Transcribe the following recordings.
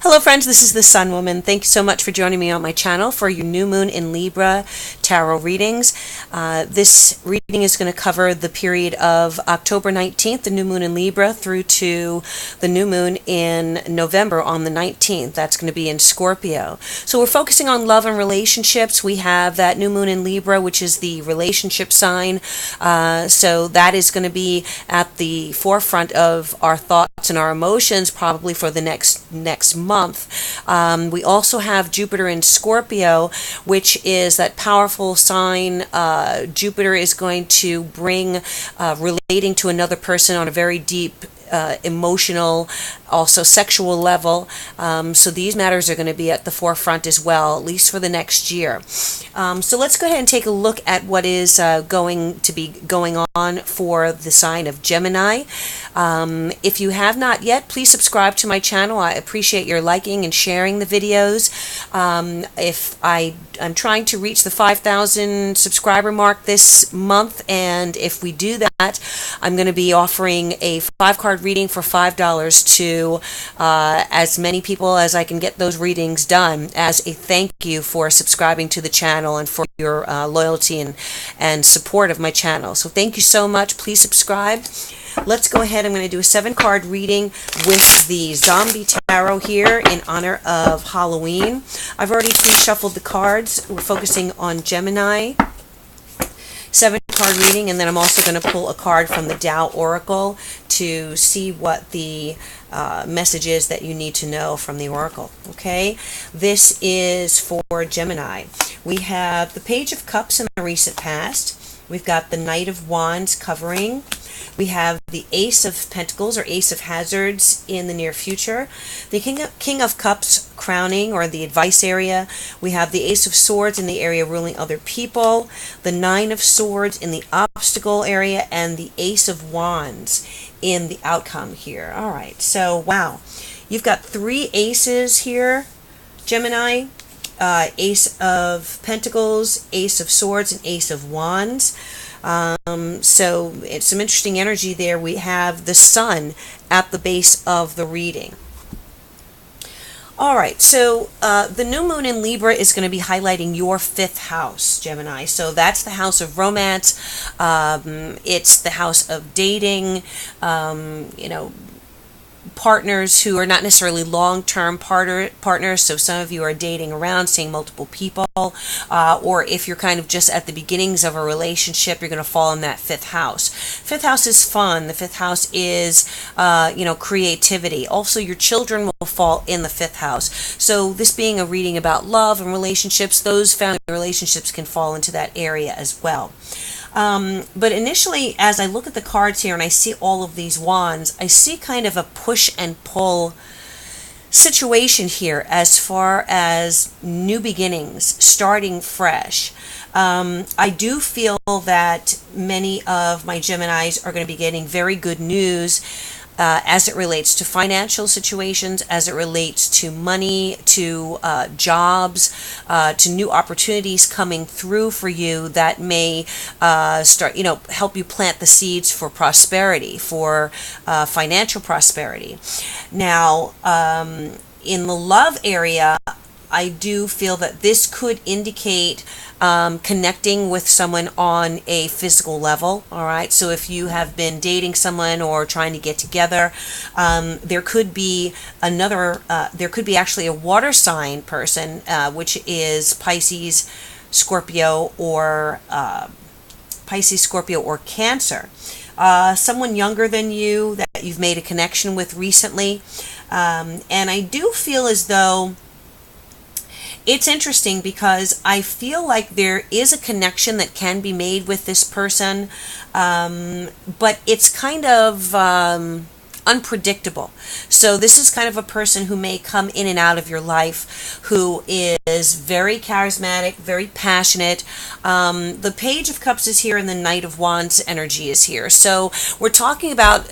Hello friends, this is the Sun Woman. Thank you so much for joining me on my channel for your new moon in Libra tarot readings. This reading is going to cover the period of October 19th, the new moon in Libra, through to the new moon in November on the 19th. That's going to be in Scorpio. So we're focusing on love and relationships. We have that new moon in Libra, which is the relationship sign. So that is going to be at the forefront of our thoughts and our emotions probably for the next month. We also have Jupiter in Scorpio, which is that powerful sign. Jupiter is going to bring relating to another person on a very deep emotional, also sexual level. So these matters are going to be at the forefront as well, at least for the next year. So let's go ahead and take a look at what is going to be going on for the sign of Gemini. If you have not yet, please subscribe to my channel. I appreciate your liking and sharing the videos. I'm trying to reach the 5,000 subscriber mark this month, and if we do that, I'm going to be offering a 5-card reading for $5 to as many people as I can get those readings done as a thank you for subscribing to the channel and for your loyalty and support of my channel. So thank you so much. Please subscribe. Let's go ahead. I'm going to do a 7-card reading with the Zombie Tarot here in honor of Halloween. I've already pre-shuffled the cards. We're focusing on Gemini. 7-card reading, and then I'm also going to pull a card from the Tao Oracle to see what the message is that you need to know from the Oracle. Okay, this is for Gemini. We have the Page of Cups in the recent past. We've got the Knight of Wands covering. We have the Ace of Pentacles or Ace of Hazards in the near future. The King of Cups crowning or the advice area. We have the Ace of Swords in the area ruling other people. The Nine of Swords in the obstacle area. And the Ace of Wands in the outcome here. All right. So, wow. You've got 3 aces here, Gemini. Ace of Pentacles, Ace of Swords, and Ace of Wands. So it's some interesting energy there. We have the Sun at the base of the reading. All right, so the new moon in Libra is going to be highlighting your 5th house, Gemini. So that's the house of romance. It's the house of dating, partners who are not necessarily long-term partners. So some of you are dating around, seeing multiple people, or if you're kind of just at the beginnings of a relationship, you're going to fall in that 5th house. 5th house is fun. The 5th house is, creativity. Also, your children will fall in the 5th house. So this being a reading about love and relationships, those family relationships can fall into that area as well. But initially, as I look at the cards here and I see all of these wands, I see kind of a push and pull situation here as far as new beginnings, starting fresh. I do feel that many of my Geminis are going to be getting very good news as it relates to financial situations, as it relates to money, to jobs, to new opportunities coming through for you that may help you plant the seeds for prosperity, for financial prosperity. Now, in the love area, I do feel that this could indicate connecting with someone on a physical level. All right, so if you have been dating someone or trying to get together, there could be actually a water sign person, which is Pisces, Scorpio, or Cancer. Someone younger than you that you've made a connection with recently, and I do feel as though it's interesting because I feel like there is a connection that can be made with this person, but it's kind of unpredictable. So this is kind of a person who may come in and out of your life who is very charismatic, very passionate. The Page of Cups is here and the Knight of Wands energy is here. So we're talking about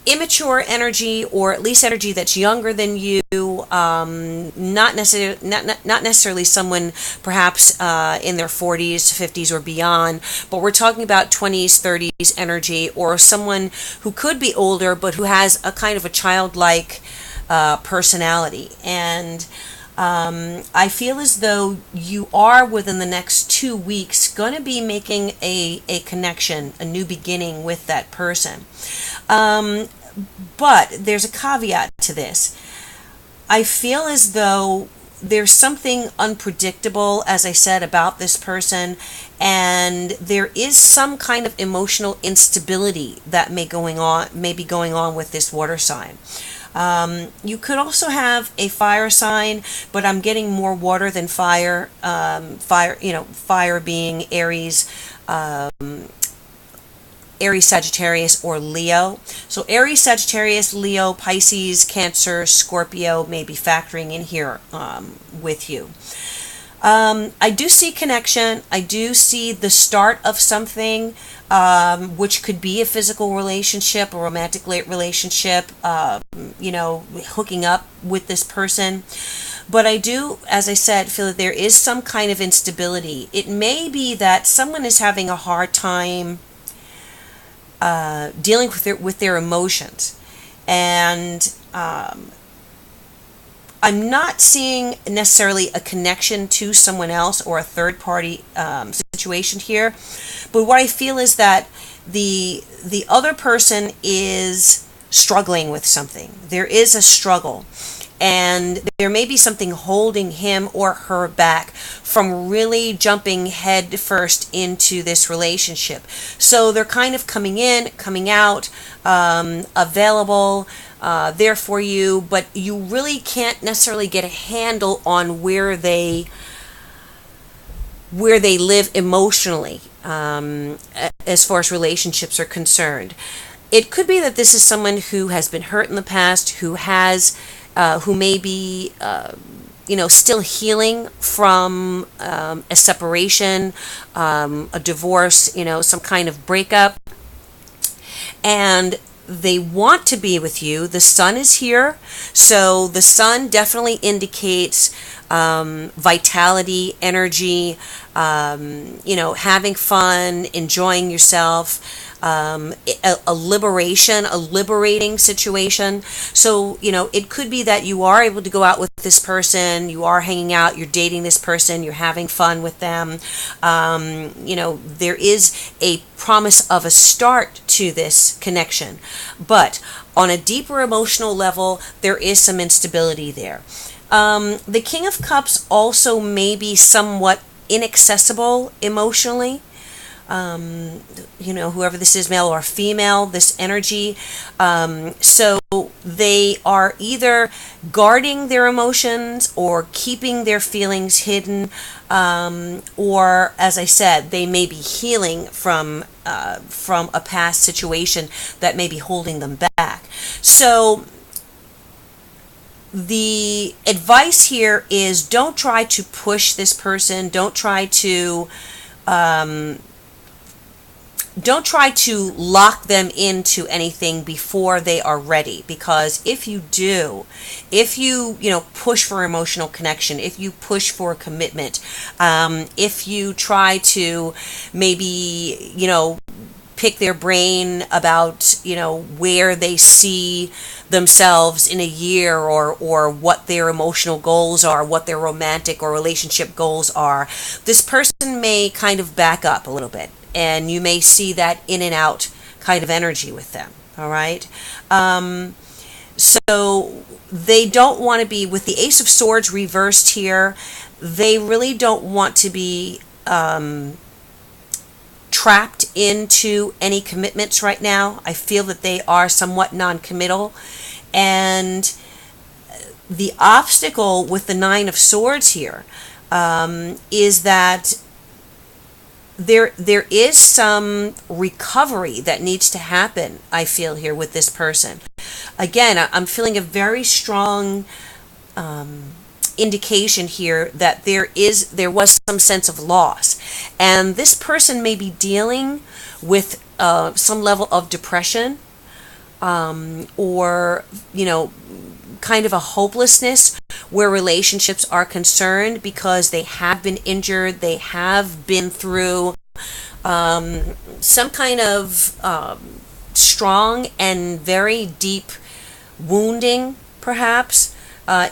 immature energy, or at least energy that's younger than you, not necessarily someone perhaps in their 40s, 50s, or beyond, but we're talking about 20s, 30s energy, or someone who could be older but who has a kind of a childlike personality. And I feel as though you are within the next 2 weeks going to be making a connection, a new beginning with that person. But there's a caveat to this. I feel as though there's something unpredictable, as I said, about this person, and there is some kind of emotional instability that may be going on with this water sign. You could also have a fire sign, but I'm getting more water than fire. Fire being Aries, Aries, Sagittarius, or Leo. So Aries, Sagittarius, Leo, Pisces, Cancer, Scorpio may be factoring in here with you. I do see connection. I do see the start of something, which could be a physical relationship, a romantic relationship, hooking up with this person. But I do, as I said, feel that there is some kind of instability. It may be that someone is having a hard time dealing with their emotions, and I'm not seeing necessarily a connection to someone else or a third party situation here, but what I feel is that the other person is struggling with something. There is a struggle, and there may be something holding him or her back from really jumping head first into this relationship. So they're kind of coming in, coming out, available, there for you, but you really can't necessarily get a handle on where they live emotionally, as far as relationships are concerned. It could be that this is someone who has been hurt in the past, who may be, still healing from a separation, a divorce, some kind of breakup, and they want to be with you. The sun is here, so the sun definitely indicates vitality, energy, having fun, enjoying yourself, a liberating situation. So, it could be that you are able to go out with this person, you are hanging out, you're dating this person, you're having fun with them. There is a promise of a start to this connection. But on a deeper emotional level, there is some instability there. The King of Cups also may be somewhat inaccessible emotionally. Whoever this is, male or female, this energy. So they are either guarding their emotions or keeping their feelings hidden, or, as I said, they may be healing from a past situation that may be holding them back. So the advice here is, don't try to push this person. Don't try to lock them into anything before they are ready, because if you push for emotional connection, if you push for a commitment, if you try to maybe, pick their brain about, where they see themselves in a year, or what their emotional goals are, what their romantic or relationship goals are, this person may kind of back up a little bit. And you may see that in and out kind of energy with them. All right. So they don't want to be, with the Ace of Swords reversed here, they really don't want to be trapped into any commitments right now. I feel that they are somewhat non-committal. And the obstacle with the Nine of Swords here is that there is some recovery that needs to happen, I feel, here with this person. Again, I'm feeling a very strong indication here that there was some sense of loss, and this person may be dealing with some level of depression, or kind of a hopelessness where relationships are concerned, because they have been injured, they have been through some kind of strong and very deep wounding perhaps,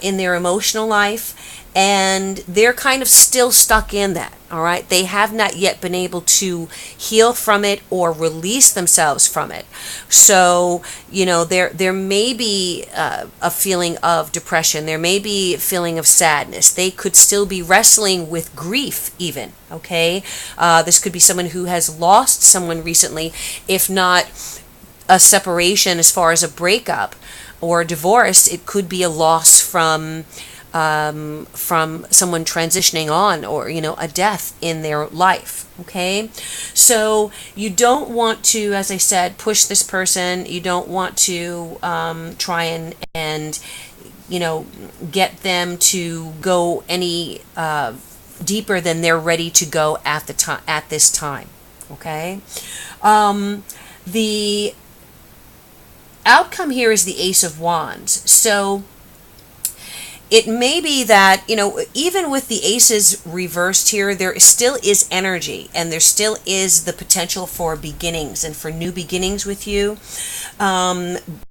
in their emotional life, and they're kind of still stuck in that. All right, they have not yet been able to heal from it or release themselves from it. So, there may be a feeling of depression. There may be a feeling of sadness. They could still be wrestling with grief, even. Okay, this could be someone who has lost someone recently, if not a separation as far as a breakup or a divorce. It could be a loss from someone transitioning on, or a death in their life. Okay, so you don't want to, as I said, push this person. You don't want to try and get them to go any deeper than they're ready to go at this time. Okay, the outcome here is the Ace of Wands. So it may be that, even with the aces reversed here, there still is energy, and there still is the potential for beginnings and for new beginnings with you,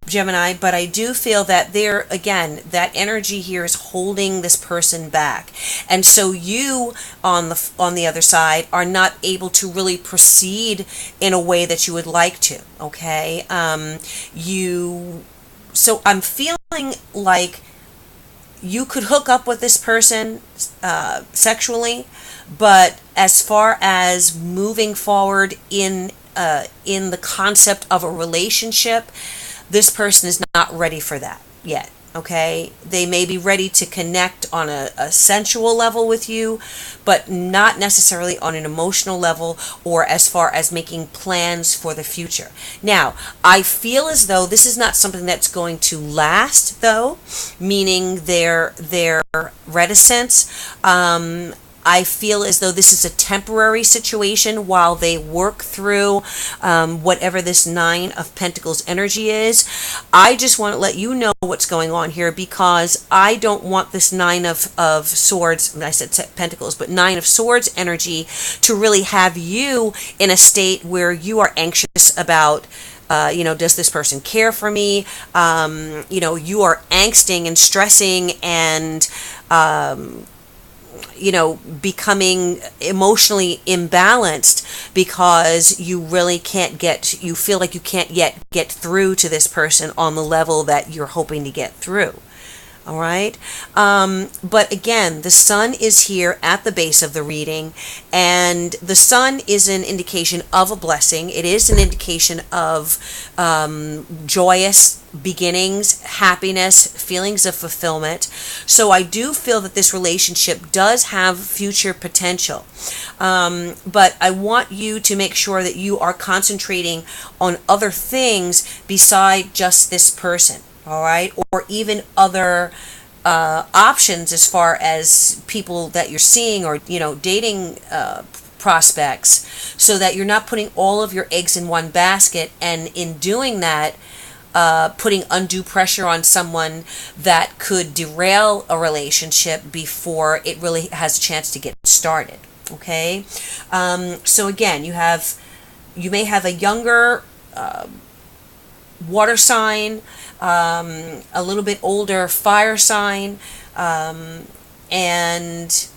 Gemini. But I do feel that that energy here is holding this person back. And so you, on the other side, are not able to really proceed in a way that you would like to, okay? So I'm feeling like you could hook up with this person sexually, but as far as moving forward in the concept of a relationship, this person is not ready for that yet. Okay, they may be ready to connect on a sensual level with you, but not necessarily on an emotional level or as far as making plans for the future. Now, I feel as though this is not something that's going to last, though, meaning their reticence. I feel as though this is a temporary situation while they work through whatever this Nine of Pentacles energy is. I just want to let you know what's going on here, because I don't want this Nine of Swords, I said Pentacles, but Nine of Swords energy to really have you in a state where you are anxious about does this person care for me? You are angsting and stressing and becoming emotionally imbalanced because you feel like you can't yet get through to this person on the level that you're hoping to get through. All right. But again, the sun is here at the base of the reading, and the sun is an indication of a blessing. It is an indication of joyous beginnings, happiness, feelings of fulfillment. So I do feel that this relationship does have future potential. But I want you to make sure that you are concentrating on other things beside just this person. All right, or even other options as far as people that you're seeing, or dating prospects, so that you're not putting all of your eggs in one basket, and in doing that, putting undue pressure on someone that could derail a relationship before it really has a chance to get started. Okay, so again, you may have a younger water sign, a little bit older fire sign, and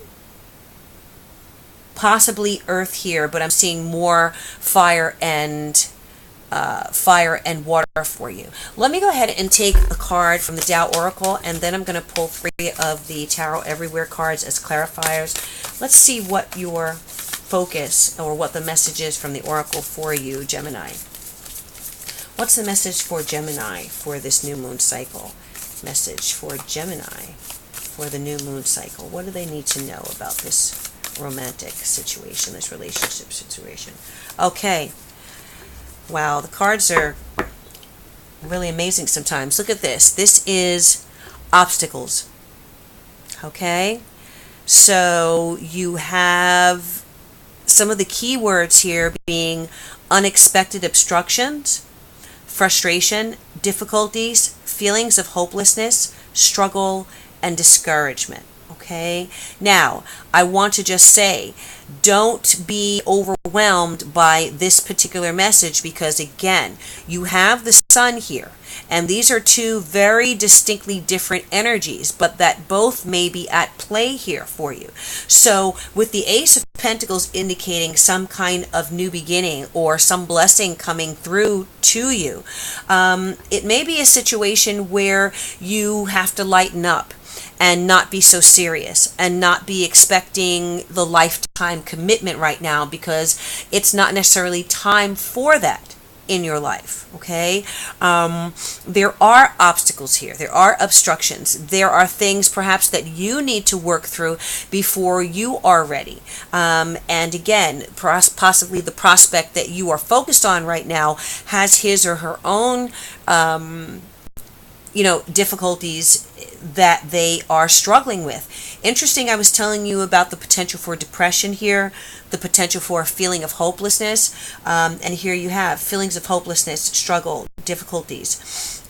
possibly earth here, but I'm seeing more fire and water for you. Let me go ahead and take a card from the Tao Oracle, and then I'm going to pull 3 of the Tarot Everywhere cards as clarifiers. Let's see what your focus, or what the message is from the Oracle for you, Gemini. What's the message for Gemini for this new moon cycle? Message for Gemini for the new moon cycle. What do they need to know about this romantic situation, this relationship situation? Okay. Wow, the cards are really amazing sometimes. Look at this. This is obstacles. Okay? So you have some of the key words here being unexpected obstructions, frustration, difficulties, feelings of hopelessness, struggle, and discouragement. Okay, now I want to just say, don't be overwhelmed by this particular message, because again, you have the Sun here, and these are two very distinctly different energies, but that both may be at play here for you. So with the Ace of Pentacles indicating some kind of new beginning or some blessing coming through to you, it may be a situation where you have to lighten up and not be so serious and not be expecting the lifetime commitment right now, because it's not necessarily time for that in your life. Okay, there are obstacles here, there are obstructions, there are things perhaps that you need to work through before you are ready, and again, possibly the prospect that you are focused on right now has his or her own difficulties that they are struggling with. Interesting, I was telling you about the potential for depression here, the potential for a feeling of hopelessness, and here you have feelings of hopelessness, struggle, difficulties.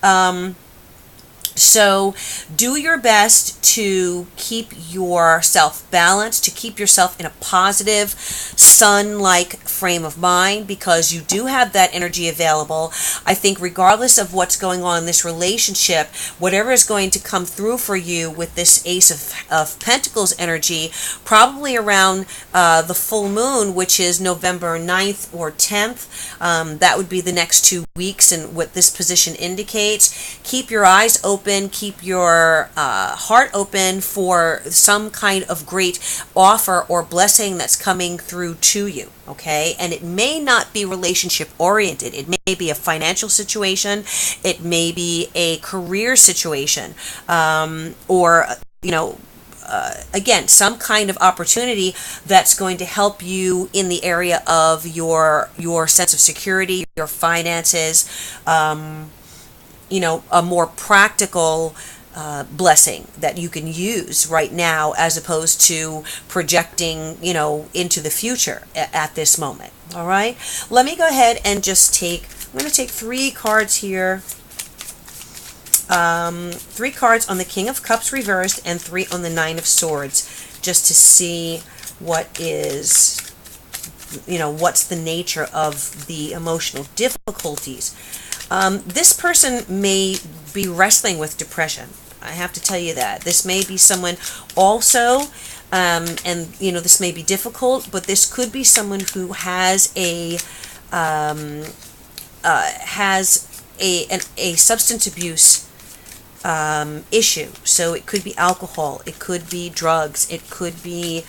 So do your best to keep yourself balanced, to keep yourself in a positive, sun-like frame of mind, because you do have that energy available. I think regardless of what's going on in this relationship, whatever is going to come through for you with this Ace of Pentacles energy, probably around the full moon, which is November 9th or 10th, that would be the next 2 weeks, and what this position indicates. Keep your eyes open, keep your heart open for some kind of great offer or blessing that's coming through to you, okay? And it may not be relationship oriented. It may be a financial situation, it may be a career situation, or again, some kind of opportunity that's going to help you in the area of your sense of security, your finances, a more practical blessing that you can use right now, as opposed to projecting, into the future at this moment. All right, let me go ahead and just I'm going to take 3 cards here. 3 cards on the King of Cups reversed and 3 on the Nine of Swords, just to see what's the nature of the emotional difficulties. This person may be wrestling with depression. I have to tell you that. This may be someone also, and this may be difficult, but this could be someone who has a substance abuse issue. So it could be alcohol, it could be drugs, it could be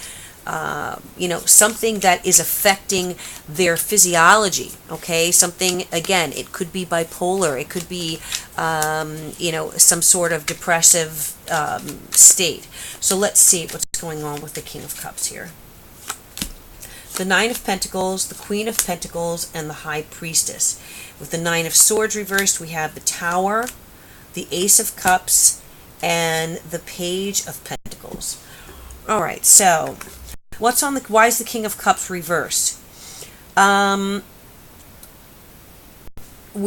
something that is affecting their physiology. Okay, something, again, it could be bipolar, it could be some sort of depressive state. So let's see what's going on with the King of Cups here. The Nine of Pentacles, the Queen of Pentacles, and the High Priestess. With the Nine of Swords reversed, we have the Tower, the Ace of Cups, and the Page of Pentacles. All right, so why is the King of Cups reversed? We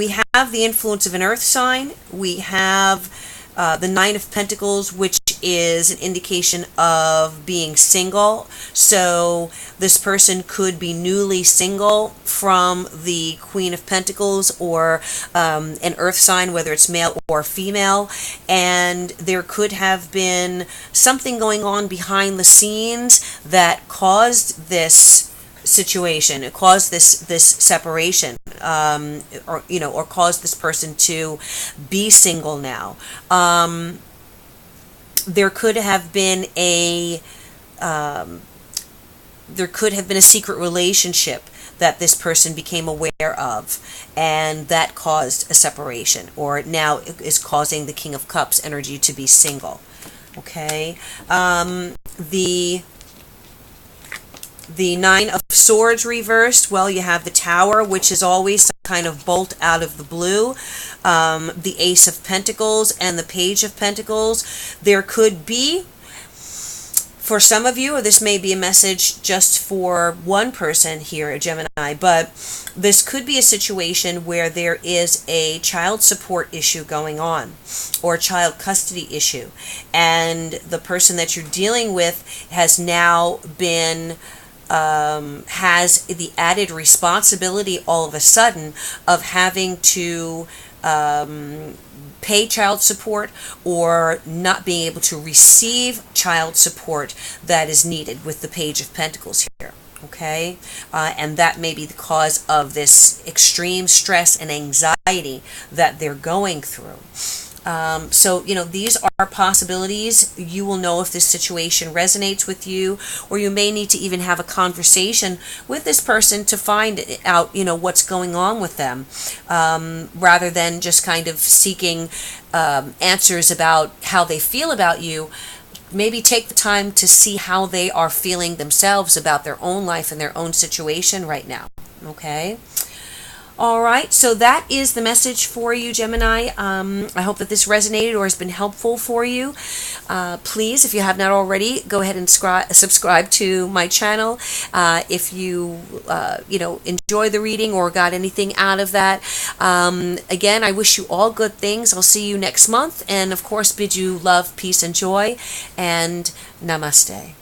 have the influence of an earth sign. We have the Nine of Pentacles, which is an indication of being single. So this person could be newly single from the Queen of Pentacles, or an earth sign, whether it's male or female, and there could have been something going on behind the scenes that caused this situation. It caused this separation, or caused this person to be single now. There could have been a secret relationship that this person became aware of, and that caused a separation, or now is causing the King of Cups energy to be single. Okay, the Nine of Swords reversed, well, you have the Tower, which is always some kind of bolt out of the blue. The Ace of Pentacles and the Page of Pentacles. There could be, For some of you, this may be a message just for one person here at Gemini, but this could be a situation where there is a child support issue going on or a child custody issue, and the person that you're dealing with has now been has the added responsibility all of a sudden of having to pay child support or not being able to receive child support that is needed with the Page of Pentacles here. Okay, and that may be the cause of this extreme stress and anxiety that they're going through. So, these are possibilities. You will know if this situation resonates with you, or you may need to even have a conversation with this person to find out, what's going on with them, rather than just kind of seeking answers about how they feel about you. Maybe take the time to see how they are feeling themselves about their own life and their own situation right now. Okay? All right, so that is the message for you, Gemini. I hope that this resonated or has been helpful for you. Please, if you have not already, go ahead and subscribe to my channel. If you, enjoy the reading or got anything out of that. Again, I wish you all good things. I'll see you next month, and of course, bid you love, peace, and joy. And namaste.